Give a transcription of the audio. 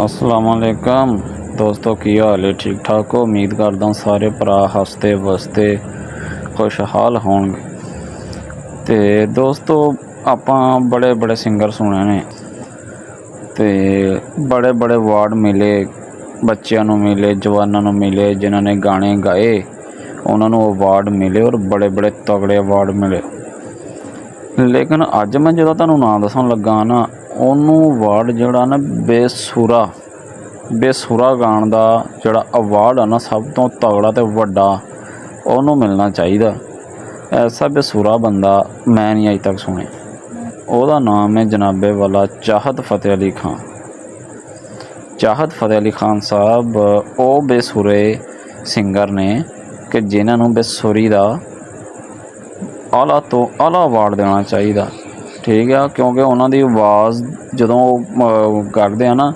असलामुअलैकुम दोस्तों, की हाल है? ठीक ठाक हो? उम्मीद करदा सारे भरा हसते वसते खुशहाल होणगे। ते दोस्तों, आपां बड़े बड़े सिंगर सुने ने ते बड़े बड़े अवार्ड मिले, बच्चों नूं मिले, जवानों नूं मिले, जिन्हां ने गाने गाए उन्हां नूं अवार्ड मिले और बड़े बड़े तगड़े अवार्ड मिले। लेकिन अज मैं जो तुहानूं नाम दस्सण लगा ना, ਉਹਨੂੰ अवार्ड जोड़ा ना बेसुरा गाण का जोड़ा अवार्ड है ना, सब तो तगड़ा तो वड्डा ਉਹਨੂੰ मिलना चाहिए। ऐसा बेसुरा बंदा मैं नहीं अज तक सुने। ਉਹਦਾ नाम है जनाबे वाला चाहत फतेह अली खान। चाहत फतेह अली खान साहब वो बेसुरे सिंगर ने कि जिन्होंने बेसुरी का आला तो आला अवार्ड देना चाहिए। ठीक है, क्योंकि उन्होंने आवाज़ जो करते हैं ना,